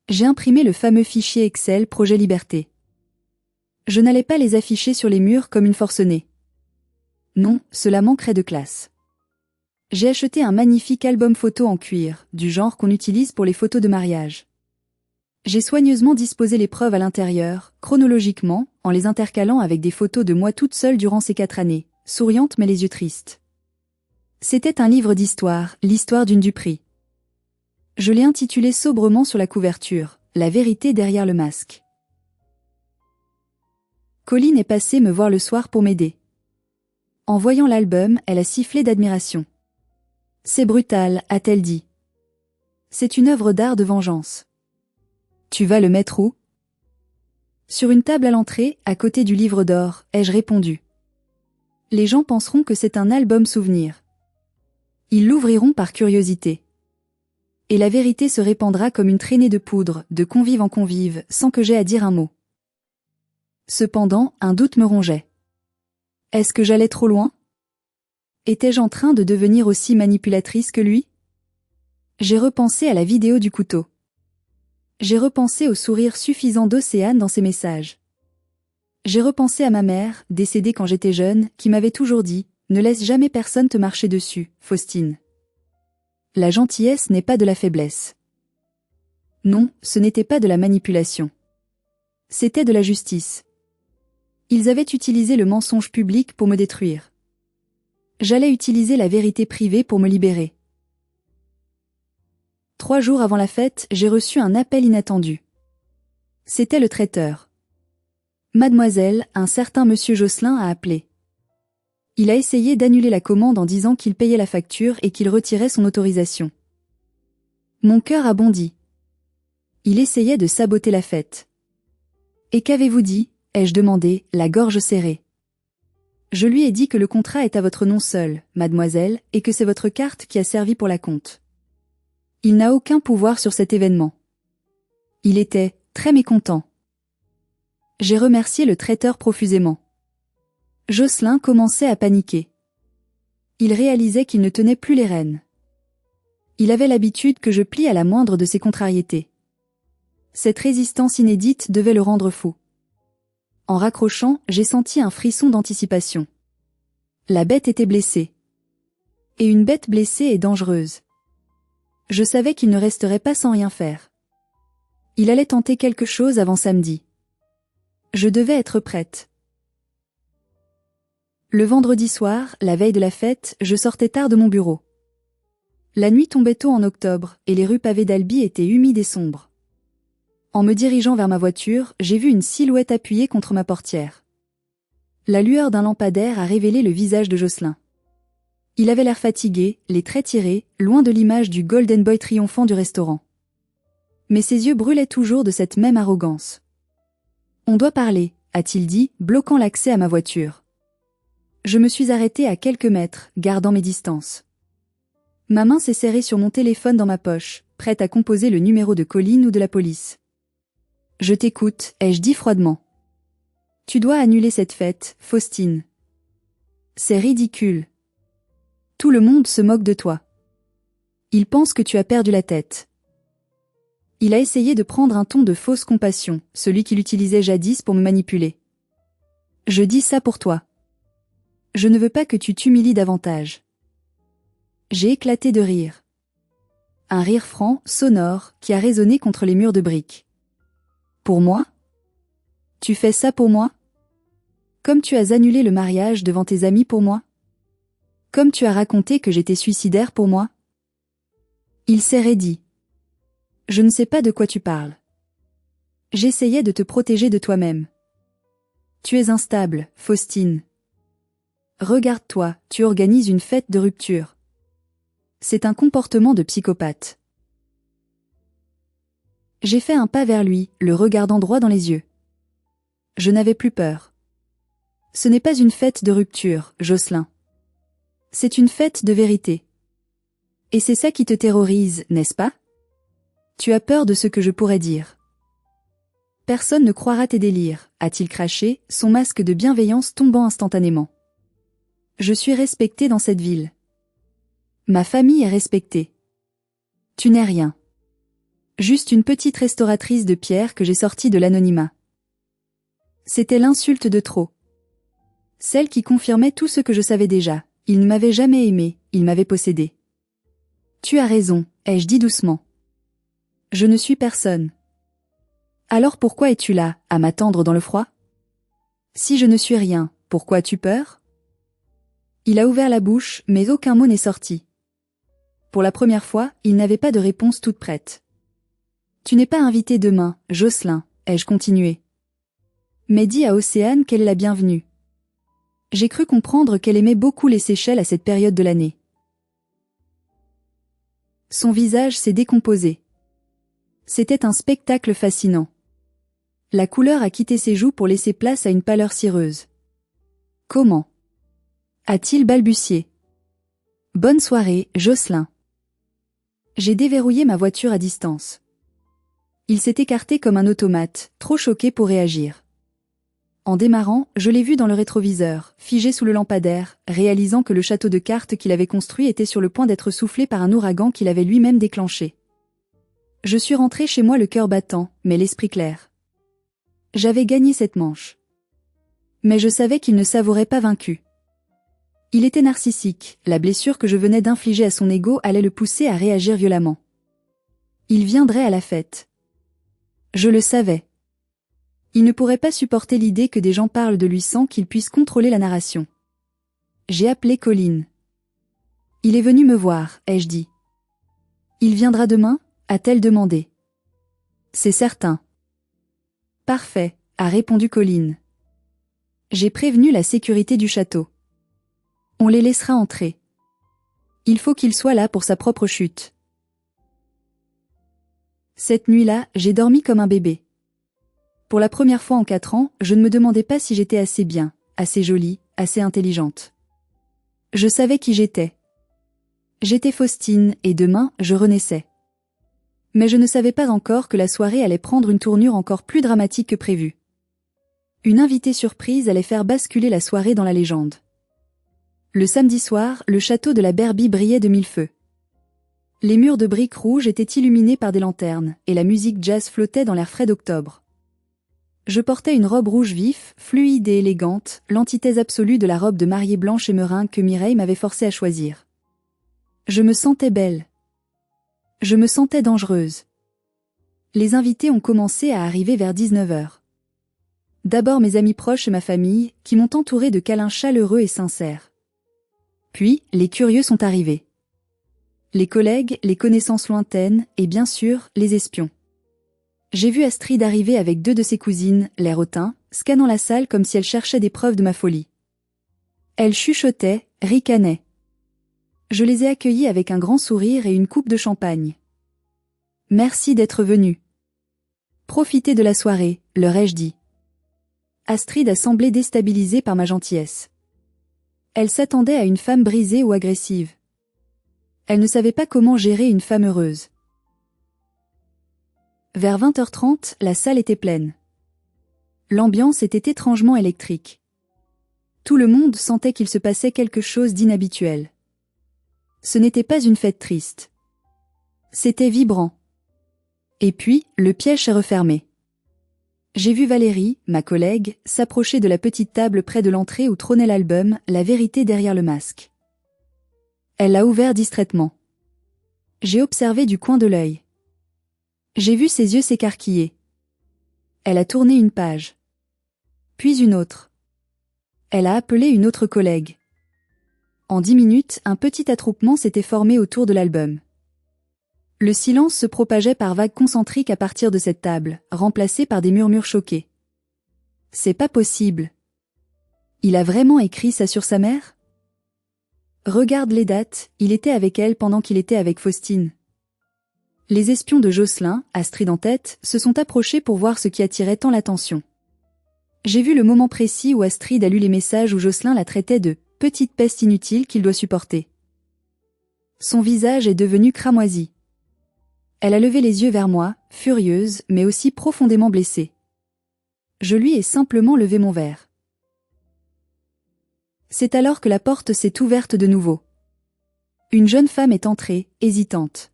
J'ai imprimé le fameux fichier Excel Projet Liberté. Je n'allais pas les afficher sur les murs comme une forcenée. Non, cela manquerait de classe. J'ai acheté un magnifique album photo en cuir, du genre qu'on utilise pour les photos de mariage. J'ai soigneusement disposé les preuves à l'intérieur, chronologiquement, en les intercalant avec des photos de moi toute seule durant ces 4 années, souriante mais les yeux tristes. C'était un livre d'histoire, l'histoire d'une Dupri. Je l'ai intitulé sobrement sur la couverture, La vérité derrière le masque. Colline est passée me voir le soir pour m'aider. En voyant l'album, elle a sifflé d'admiration. C'est brutal, a-t-elle dit. C'est une œuvre d'art de vengeance. Tu vas le mettre où? Sur une table à l'entrée, à côté du livre d'or, ai-je répondu. Les gens penseront que c'est un album souvenir. Ils l'ouvriront par curiosité. Et la vérité se répandra comme une traînée de poudre, de convive en convive, sans que j'aie à dire un mot. Cependant, un doute me rongeait. Est-ce que j'allais trop loin? Étais-je en train de devenir aussi manipulatrice que lui? J'ai repensé à la vidéo du couteau. J'ai repensé au sourire suffisant d'Océane dans ses messages. J'ai repensé à ma mère, décédée quand j'étais jeune, qui m'avait toujours dit « Ne laisse jamais personne te marcher dessus, Faustine. La gentillesse n'est pas de la faiblesse. » Non, ce n'était pas de la manipulation. C'était de la justice. Ils avaient utilisé le mensonge public pour me détruire. J'allais utiliser la vérité privée pour me libérer. 3 jours avant la fête, j'ai reçu un appel inattendu. C'était le traiteur. Mademoiselle, un certain monsieur Josselin a appelé. Il a essayé d'annuler la commande en disant qu'il payait la facture et qu'il retirait son autorisation. Mon cœur a bondi. Il essayait de saboter la fête. Et qu'avez-vous dit ? Ai-je demandé, la gorge serrée. Je lui ai dit que le contrat est à votre nom seul, mademoiselle, et que c'est votre carte qui a servi pour la compte. Il n'a aucun pouvoir sur cet événement. Il était très mécontent. J'ai remercié le traiteur profusément. Josselin commençait à paniquer. Il réalisait qu'il ne tenait plus les rênes. Il avait l'habitude que je plie à la moindre de ses contrariétés. Cette résistance inédite devait le rendre fou. En raccrochant, j'ai senti un frisson d'anticipation. La bête était blessée. Et une bête blessée est dangereuse. Je savais qu'il ne resterait pas sans rien faire. Il allait tenter quelque chose avant samedi. Je devais être prête. Le vendredi soir, la veille de la fête, je sortais tard de mon bureau. La nuit tombait tôt en octobre, et les rues pavées d'Albi étaient humides et sombres. En me dirigeant vers ma voiture, j'ai vu une silhouette appuyée contre ma portière. La lueur d'un lampadaire a révélé le visage de Josselin. Il avait l'air fatigué, les traits tirés, loin de l'image du Golden Boy triomphant du restaurant. Mais ses yeux brûlaient toujours de cette même arrogance. « On doit parler », a-t-il dit, bloquant l'accès à ma voiture. Je me suis arrêtée à quelques mètres, gardant mes distances. Ma main s'est serrée sur mon téléphone dans ma poche, prête à composer le numéro de Colline ou de la police. « Je t'écoute », ai-je dit froidement. « Tu dois annuler cette fête, Faustine. C'est ridicule. Tout le monde se moque de toi. Il pense que tu as perdu la tête. » Il a essayé de prendre un ton de fausse compassion, celui qu'il utilisait jadis pour me manipuler. « Je dis ça pour toi. Je ne veux pas que tu t'humilies davantage. » J'ai éclaté de rire. Un rire franc, sonore, qui a résonné contre les murs de briques. « Pour moi ? Tu fais ça pour moi ? Comme tu as annulé le mariage devant tes amis pour moi ? Comme tu as raconté que j'étais suicidaire pour moi ? » Il s'est raidi. « Je ne sais pas de quoi tu parles. J'essayais de te protéger de toi-même. Tu es instable, Faustine. Regarde-toi, tu organises une fête de rupture. C'est un comportement de psychopathe. » J'ai fait un pas vers lui, le regardant droit dans les yeux. Je n'avais plus peur. « Ce n'est pas une fête de rupture, Josselin. C'est une fête de vérité. Et c'est ça qui te terrorise, n'est-ce pas ? Tu as peur de ce que je pourrais dire. Personne ne croira tes délires, a-t-il craché, son masque de bienveillance tombant instantanément. Je suis respecté dans cette ville. Ma famille est respectée. Tu n'es rien. Juste une petite restauratrice de pierre que j'ai sortie de l'anonymat. C'était l'insulte de trop. Celle qui confirmait tout ce que je savais déjà. Il ne m'avait jamais aimé, il m'avait possédé. Tu as raison, ai-je dit doucement. Je ne suis personne. Alors pourquoi es-tu là, à m'attendre dans le froid ? Si je ne suis rien, pourquoi as-tu peur ? Il a ouvert la bouche, mais aucun mot n'est sorti. Pour la première fois, il n'avait pas de réponse toute prête. Tu n'es pas invité demain, Josselin, ai-je continué. Mais dis à Océane qu'elle est la bienvenue. J'ai cru comprendre qu'elle aimait beaucoup les Seychelles à cette période de l'année. Son visage s'est décomposé. C'était un spectacle fascinant. La couleur a quitté ses joues pour laisser place à une pâleur cireuse. Comment ? A-t-il balbutié. Bonne soirée, Josselin. J'ai déverrouillé ma voiture à distance. Il s'est écarté comme un automate, trop choqué pour réagir. En démarrant, je l'ai vu dans le rétroviseur, figé sous le lampadaire, réalisant que le château de cartes qu'il avait construit était sur le point d'être soufflé par un ouragan qu'il avait lui-même déclenché. Je suis rentré chez moi le cœur battant, mais l'esprit clair. J'avais gagné cette manche. Mais je savais qu'il ne s'avouerait pas vaincu. Il était narcissique, la blessure que je venais d'infliger à son ego allait le pousser à réagir violemment. Il viendrait à la fête. Je le savais. Il ne pourrait pas supporter l'idée que des gens parlent de lui sans qu'il puisse contrôler la narration. J'ai appelé Colin. Il est venu me voir, ai-je dit. Il viendra demain, a-t-elle demandé. C'est certain. Parfait, a répondu Colin. J'ai prévenu la sécurité du château. On les laissera entrer. Il faut qu'il soit là pour sa propre chute. Cette nuit-là, j'ai dormi comme un bébé. Pour la première fois en 4 ans, je ne me demandais pas si j'étais assez bien, assez jolie, assez intelligente. Je savais qui j'étais. J'étais Faustine, et demain, je renaissais. Mais je ne savais pas encore que la soirée allait prendre une tournure encore plus dramatique que prévu. Une invitée surprise allait faire basculer la soirée dans la légende. Le samedi soir, le château de la Berbie brillait de mille feux. Les murs de briques rouges étaient illuminés par des lanternes, et la musique jazz flottait dans l'air frais d'octobre. Je portais une robe rouge vif, fluide et élégante, l'antithèse absolue de la robe de mariée blanche et meringue que Mireille m'avait forcée à choisir. Je me sentais belle. Je me sentais dangereuse. Les invités ont commencé à arriver vers 19h. D'abord mes amis proches et ma famille, qui m'ont entourée de câlins chaleureux et sincères. Puis, les curieux sont arrivés. Les collègues, les connaissances lointaines, et bien sûr, les espions. J'ai vu Astrid arriver avec 2 de ses cousines, l'air hautain, scannant la salle comme si elle cherchait des preuves de ma folie. Elle chuchotait, ricanait. Je les ai accueillis avec un grand sourire et une coupe de champagne. Merci d'être venus. Profitez de la soirée, leur ai-je dit. Astrid a semblé déstabilisée par ma gentillesse. Elle s'attendait à une femme brisée ou agressive. Elle ne savait pas comment gérer une femme heureuse. Vers 20h30, la salle était pleine. L'ambiance était étrangement électrique. Tout le monde sentait qu'il se passait quelque chose d'inhabituel. Ce n'était pas une fête triste. C'était vibrant. Et puis, le piège s'est refermé. J'ai vu Valérie, ma collègue, s'approcher de la petite table près de l'entrée où trônait l'album « La vérité derrière le masque ». Elle l'a ouvert distraitement. J'ai observé du coin de l'œil. J'ai vu ses yeux s'écarquiller. Elle a tourné une page. Puis une autre. Elle a appelé une autre collègue. En 10 minutes, un petit attroupement s'était formé autour de l'album. Le silence se propageait par vagues concentriques à partir de cette table, remplacée par des murmures choqués. C'est pas possible. Il a vraiment écrit ça sur sa mère? Regarde les dates, il était avec elle pendant qu'il était avec Faustine. Les espions de Jocelyn, Astrid en tête, se sont approchés pour voir ce qui attirait tant l'attention. J'ai vu le moment précis où Astrid a lu les messages où Jocelyn la traitait de « petite peste inutile qu'il doit supporter ». Son visage est devenu cramoisi. Elle a levé les yeux vers moi, furieuse, mais aussi profondément blessée. Je lui ai simplement levé mon verre. C'est alors que la porte s'est ouverte de nouveau. Une jeune femme est entrée, hésitante.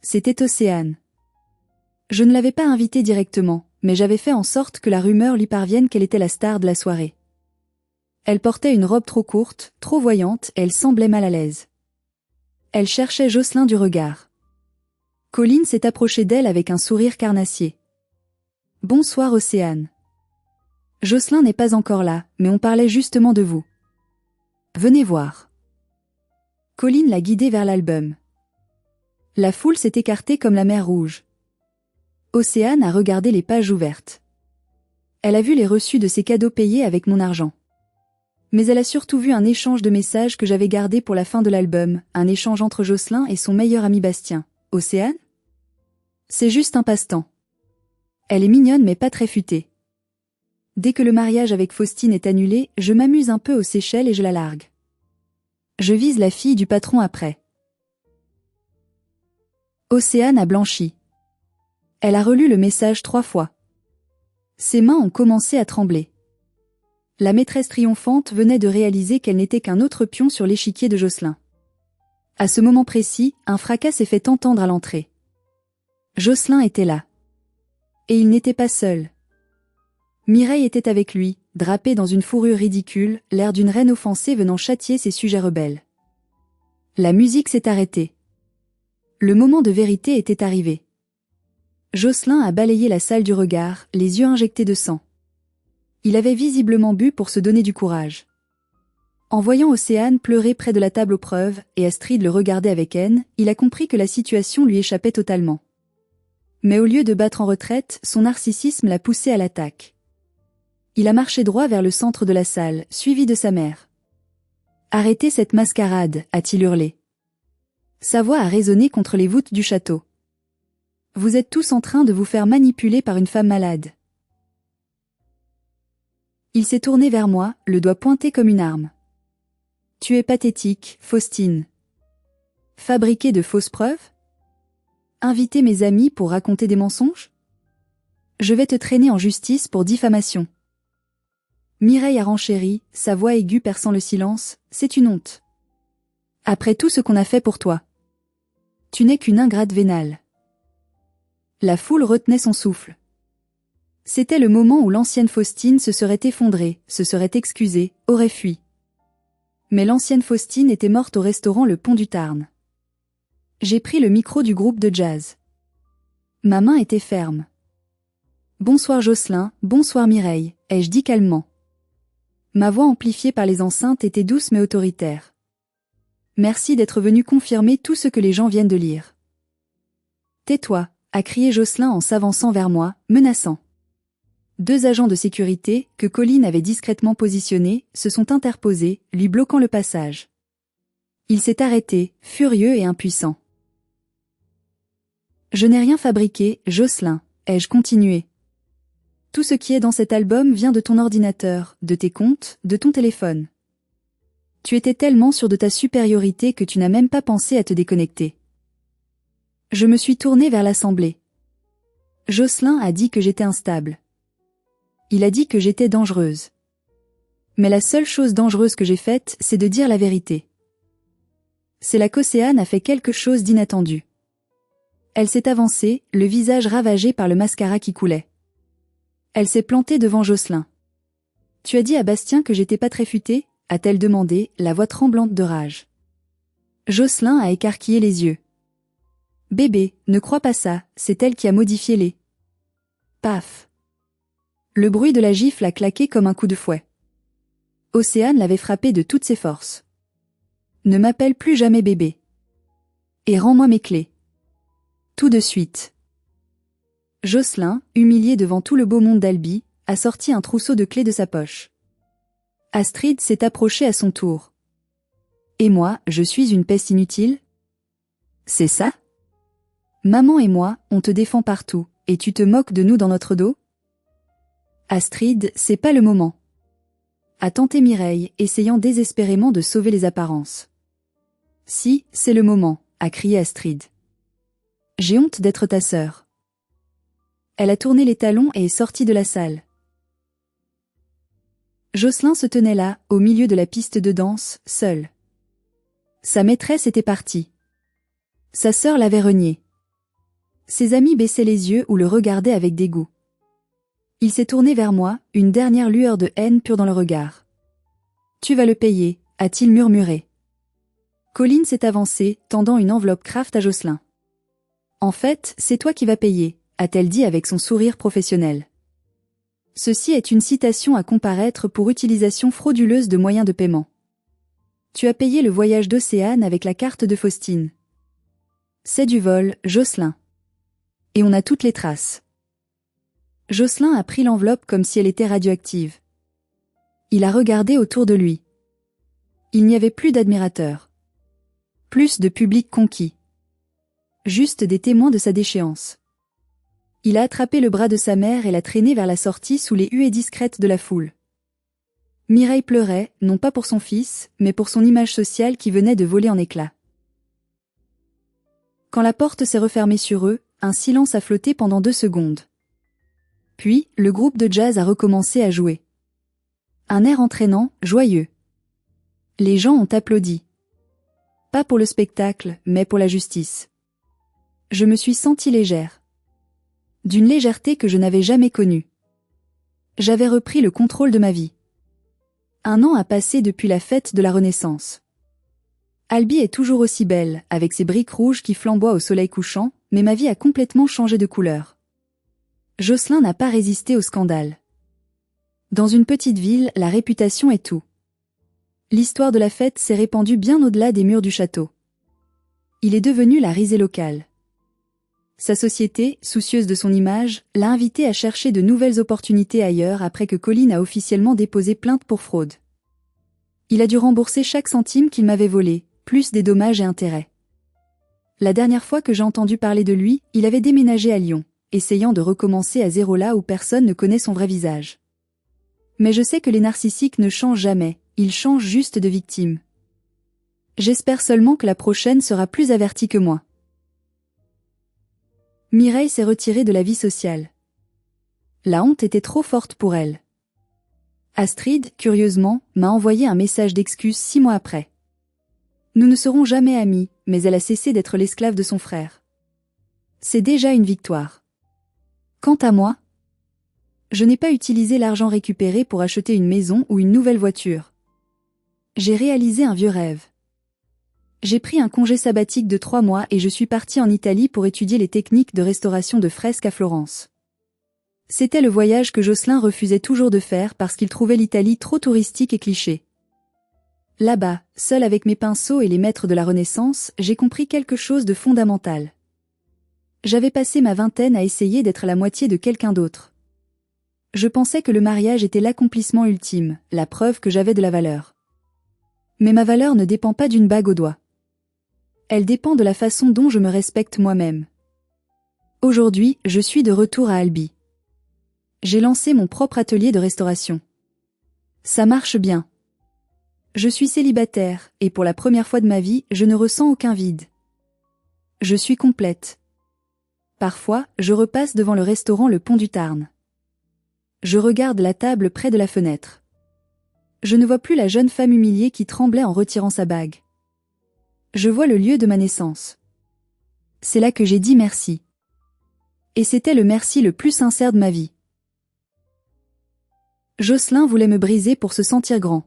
C'était Océane. Je ne l'avais pas invitée directement, mais j'avais fait en sorte que la rumeur lui parvienne qu'elle était la star de la soirée. Elle portait une robe trop courte, trop voyante, et elle semblait mal à l'aise. Elle cherchait Jocelyn du regard. Colin s'est approché d'elle avec un sourire carnassier. « Bonsoir Océane. Jocelyn n'est pas encore là, mais on parlait justement de vous. Venez voir. » Colin l'a guidée vers l'album. La foule s'est écartée comme la mer Rouge. Océane a regardé les pages ouvertes. Elle a vu les reçus de ses cadeaux payés avec mon argent. Mais elle a surtout vu un échange de messages que j'avais gardé pour la fin de l'album, un échange entre Jocelyn et son meilleur ami Bastien. Océane? C'est juste un passe-temps. Elle est mignonne mais pas très futée. Dès que le mariage avec Faustine est annulé, je m'amuse un peu aux Seychelles et je la largue. Je vise la fille du patron après. Océane a blanchi. Elle a relu le message 3 fois. Ses mains ont commencé à trembler. La maîtresse triomphante venait de réaliser qu'elle n'était qu'un autre pion sur l'échiquier de Jocelyn. À ce moment précis, un fracas s'est fait entendre à l'entrée. Jocelyn était là. Et il n'était pas seul. Mireille était avec lui, drapée dans une fourrure ridicule, l'air d'une reine offensée venant châtier ses sujets rebelles. La musique s'est arrêtée. Le moment de vérité était arrivé. Jocelyn a balayé la salle du regard, les yeux injectés de sang. Il avait visiblement bu pour se donner du courage. En voyant Océane pleurer près de la table aux preuves, et Astrid le regarder avec haine, il a compris que la situation lui échappait totalement. Mais au lieu de battre en retraite, son narcissisme l'a poussé à l'attaque. Il a marché droit vers le centre de la salle, suivi de sa mère. « Arrêtez cette mascarade » a-t-il hurlé. Sa voix a résonné contre les voûtes du château. « Vous êtes tous en train de vous faire manipuler par une femme malade. » Il s'est tourné vers moi, le doigt pointé comme une arme. « Tu es pathétique, Faustine. Fabriquer de fausses preuves ? Inviter mes amis pour raconter des mensonges ? Je vais te traîner en justice pour diffamation. » Mireille a renchéri, sa voix aiguë perçant le silence, « C'est une honte. Après tout ce qu'on a fait pour toi. Tu n'es qu'une ingrate vénale. » La foule retenait son souffle. C'était le moment où l'ancienne Faustine se serait effondrée, se serait excusée, aurait fui. Mais l'ancienne Faustine était morte au restaurant Le Pont du Tarn. J'ai pris le micro du groupe de jazz. Ma main était ferme. « Bonsoir Jocelyn, bonsoir Mireille », ai-je dit calmement. Ma voix amplifiée par les enceintes était douce mais autoritaire. « Merci d'être venu confirmer tout ce que les gens viennent de lire. »« Tais-toi », a crié Jocelyn en s'avançant vers moi, menaçant. Deux agents de sécurité, que Colline avait discrètement positionnés, se sont interposés, lui bloquant le passage. Il s'est arrêté, furieux et impuissant. « Je n'ai rien fabriqué, Jocelyn, ai-je continué. Tout ce qui est dans cet album vient de ton ordinateur, de tes comptes, de ton téléphone. Tu étais tellement sûr de ta supériorité que tu n'as même pas pensé à te déconnecter. » Je me suis tourné vers l'assemblée. Jocelyn a dit que j'étais instable. Il a dit que j'étais dangereuse. Mais la seule chose dangereuse que j'ai faite, c'est de dire la vérité. C'est là qu'Océane a fait quelque chose d'inattendu. Elle s'est avancée, le visage ravagé par le mascara qui coulait. Elle s'est plantée devant Jocelyn. « Tu as dit à Bastien que j'étais pas très futée ?» a-t-elle demandé, la voix tremblante de rage. Jocelyn a écarquillé les yeux. « Bébé, ne crois pas ça, c'est elle qui a modifié les... » Paf. Le bruit de la gifle a claqué comme un coup de fouet. Océane l'avait frappé de toutes ses forces. « Ne m'appelle plus jamais bébé. Et rends-moi mes clés. Tout de suite. » Jocelyn, humilié devant tout le beau monde d'Albi, a sorti un trousseau de clés de sa poche. Astrid s'est approchée à son tour. « Et moi, je suis une peste inutile ? C'est ça ? Maman et moi, on te défend partout, et tu te moques de nous dans notre dos ? Astrid, c'est pas le moment. » a tenté Mireille, essayant désespérément de sauver les apparences. « Si, c'est le moment, » a crié Astrid. « J'ai honte d'être ta sœur. » Elle a tourné les talons et est sortie de la salle. Jocelyn se tenait là, au milieu de la piste de danse, seul. Sa maîtresse était partie. Sa sœur l'avait renié. Ses amis baissaient les yeux ou le regardaient avec dégoût. Il s'est tourné vers moi, une dernière lueur de haine pure dans le regard. « Tu vas le payer », a-t-il murmuré. Colline s'est avancée, tendant une enveloppe Kraft à Jocelyn. « En fait, c'est toi qui vas payer », a-t-elle dit avec son sourire professionnel. Ceci est une citation à comparaître pour utilisation frauduleuse de moyens de paiement. Tu as payé le voyage d'Océane avec la carte de Faustine. C'est du vol, Jocelyn. Et on a toutes les traces. Jocelyn a pris l'enveloppe comme si elle était radioactive. Il a regardé autour de lui. Il n'y avait plus d'admirateurs. Plus de public conquis. Juste des témoins de sa déchéance. Il a attrapé le bras de sa mère et l'a traîné vers la sortie sous les huées discrètes de la foule. Mireille pleurait, non pas pour son fils, mais pour son image sociale qui venait de voler en éclats. Quand la porte s'est refermée sur eux, un silence a flotté pendant 2 secondes. Puis, le groupe de jazz a recommencé à jouer. Un air entraînant, joyeux. Les gens ont applaudi. Pas pour le spectacle, mais pour la justice. Je me suis sentie légère. D'une légèreté que je n'avais jamais connue. J'avais repris le contrôle de ma vie. 1 an a passé depuis la fête de la Renaissance. Albi est toujours aussi belle, avec ses briques rouges qui flamboient au soleil couchant, mais ma vie a complètement changé de couleur. Jocelyn n'a pas résisté au scandale. Dans une petite ville, la réputation est tout. L'histoire de la fête s'est répandue bien au-delà des murs du château. Il est devenu la risée locale. Sa société, soucieuse de son image, l'a invité à chercher de nouvelles opportunités ailleurs après que Colin a officiellement déposé plainte pour fraude. Il a dû rembourser chaque centime qu'il m'avait volé, plus des dommages et intérêts. La dernière fois que j'ai entendu parler de lui, il avait déménagé à Lyon, essayant de recommencer à zéro là où personne ne connaît son vrai visage. Mais je sais que les narcissiques ne changent jamais, ils changent juste de victime. J'espère seulement que la prochaine sera plus avertie que moi. Mireille s'est retirée de la vie sociale. La honte était trop forte pour elle. Astrid, curieusement, m'a envoyé un message d'excuse 6 mois après. Nous ne serons jamais amis, mais elle a cessé d'être l'esclave de son frère. C'est déjà une victoire. Quant à moi, je n'ai pas utilisé l'argent récupéré pour acheter une maison ou une nouvelle voiture. J'ai réalisé un vieux rêve. J'ai pris un congé sabbatique de 3 mois et je suis partie en Italie pour étudier les techniques de restauration de fresques à Florence. C'était le voyage que Jocelyn refusait toujours de faire parce qu'il trouvait l'Italie trop touristique et cliché. Là-bas, seule avec mes pinceaux et les maîtres de la Renaissance, j'ai compris quelque chose de fondamental. J'avais passé ma vingtaine à essayer d'être la moitié de quelqu'un d'autre. Je pensais que le mariage était l'accomplissement ultime, la preuve que j'avais de la valeur. Mais ma valeur ne dépend pas d'une bague au doigt. Elle dépend de la façon dont je me respecte moi-même. Aujourd'hui, je suis de retour à Albi. J'ai lancé mon propre atelier de restauration. Ça marche bien. Je suis célibataire, et pour la première fois de ma vie, je ne ressens aucun vide. Je suis complète. Parfois, je repasse devant le restaurant Le Pont du Tarn. Je regarde la table près de la fenêtre. Je ne vois plus la jeune femme humiliée qui tremblait en retirant sa bague. Je vois le lieu de ma naissance. C'est là que j'ai dit merci. Et c'était le merci le plus sincère de ma vie. Jocelyn voulait me briser pour se sentir grand.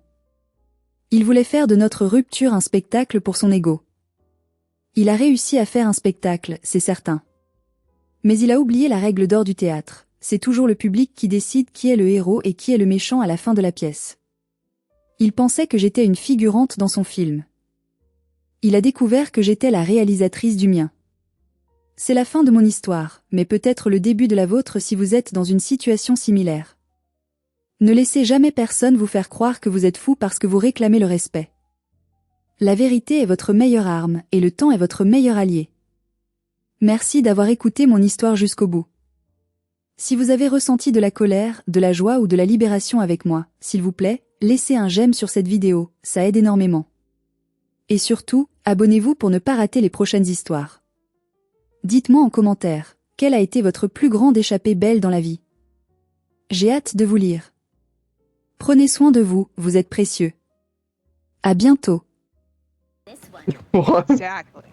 Il voulait faire de notre rupture un spectacle pour son ego. Il a réussi à faire un spectacle, c'est certain. Mais il a oublié la règle d'or du théâtre. C'est toujours le public qui décide qui est le héros et qui est le méchant à la fin de la pièce. Il pensait que j'étais une figurante dans son film. Il a découvert que j'étais la réalisatrice du mien. C'est la fin de mon histoire, mais peut-être le début de la vôtre si vous êtes dans une situation similaire. Ne laissez jamais personne vous faire croire que vous êtes fou parce que vous réclamez le respect. La vérité est votre meilleure arme, et le temps est votre meilleur allié. Merci d'avoir écouté mon histoire jusqu'au bout. Si vous avez ressenti de la colère, de la joie ou de la libération avec moi, s'il vous plaît, laissez un j'aime sur cette vidéo, ça aide énormément. Et surtout, abonnez-vous pour ne pas rater les prochaines histoires. Dites-moi en commentaire, quelle a été votre plus grande échappée belle dans la vie? J'ai hâte de vous lire. Prenez soin de vous, vous êtes précieux. À bientôt. What? Exactly.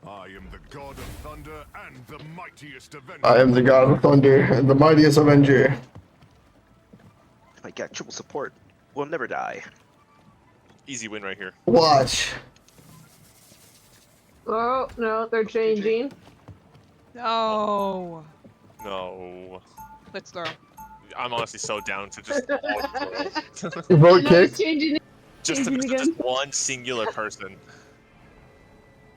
I am the god of thunder and the mightiest avenger. I am the god of thunder and the mightiest avenger. I got triple support. We'll never die. Easy win right here. Watch. Oh, no, they're changing. No. No. Let's throw. I'm honestly so down to just Vote No, kick. it's changing. just, Changing just again. one singular person.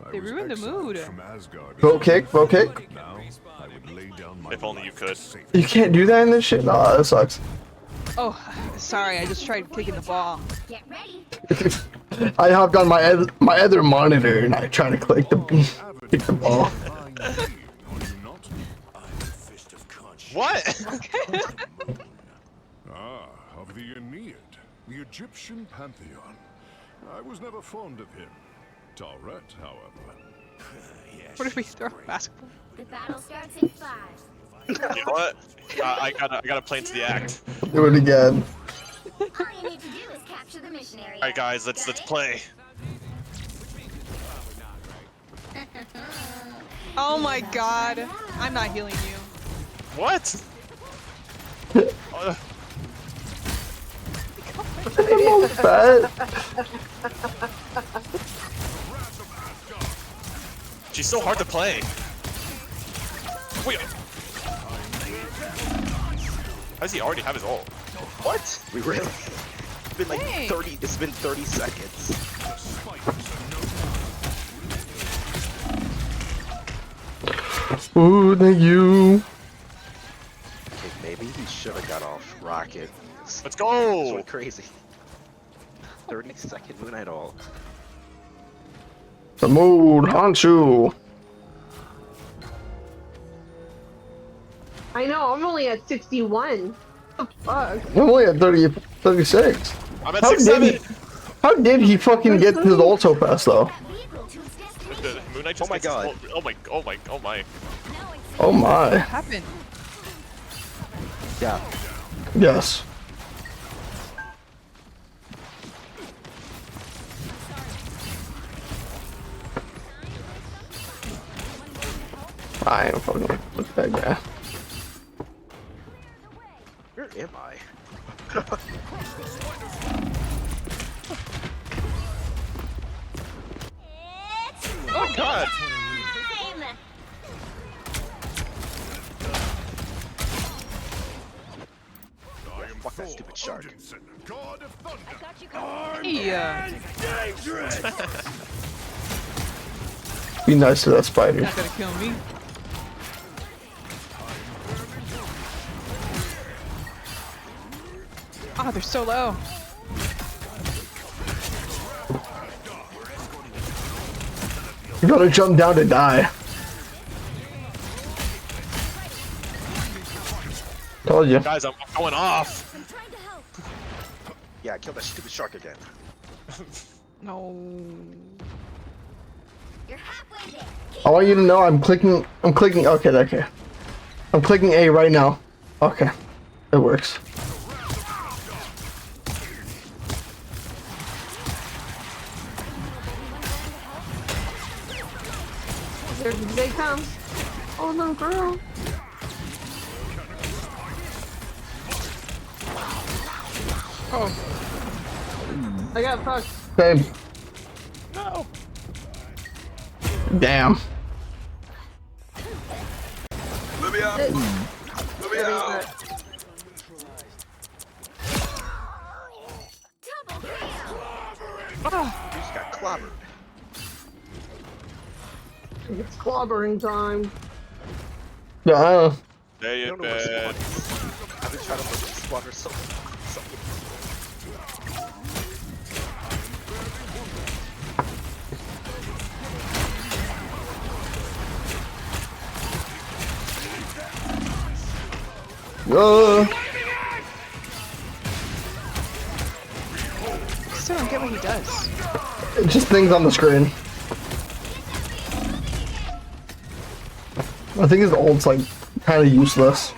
I They was ruined the exiled mood. from Asgard. Vote kick, vote kick. Now I would lay down my If only you life could. to save You can't do that in this shit? Nah, that sucks. Oh, sorry, I just tried kicking the ball. I hopped on my other monitor and I tried to click the kick the ball. Are you not? I'm the fist of conscience. What? Ah, of the Aeneid, the Egyptian pantheon. I was never fond of him. Tauret, however. What if we throw basketball? The battle starts in 5, You know what? I gotta play into the act. Do it again. All you need to do is capture the mission area. Alright guys, let's play. Oh my god. I'm not healing you. What? Uh, Fat. she's so hard to play. Wait. How does he already have his ult? What? We really? It's been like Hey. 30. It's been 30 seconds. Ooh, thank you. Okay, maybe he should have got off Rocket. Let's go! So crazy. 30-second Moon Knight ult. The mood, Honshu. I know, I'm only at 61. What the fuck? I'm only at 36. I'm at How 6-7! How did he fucking get his ult so fast though? Vehicle to its destination. The Moon Knight just Oh my gets his God. ult- Oh my, oh my, oh my. Oh my. What happened? Yeah. Yes. I am fucking with that guy. Where am I? Oh god! Time. I am Fuck that Thor stupid shark. Odinson, God of Thunder. Got you covered. Yeah. Be nice to that spider. Not gonna kill me. Oh, they're so low. You gotta jump down to die. Told you. Guys, I'm going off! I'm trying to help. Yeah, kill that stupid shark again. No. You're halfway there. I want you to know I'm clicking, okay. I'm clicking A right now. Okay. It works. There they come. Oh no, girl. Oh. I got fucked. Babe. No! Damn. Let me out! Let me out! Double kill. You just got clobbered. It's clobbering time. Yeah. Stay I in don't know what bed. I've been trying to look at the squadron so. Still don't get what he does. It's just things on the screen. I think his ult's like kind of useless.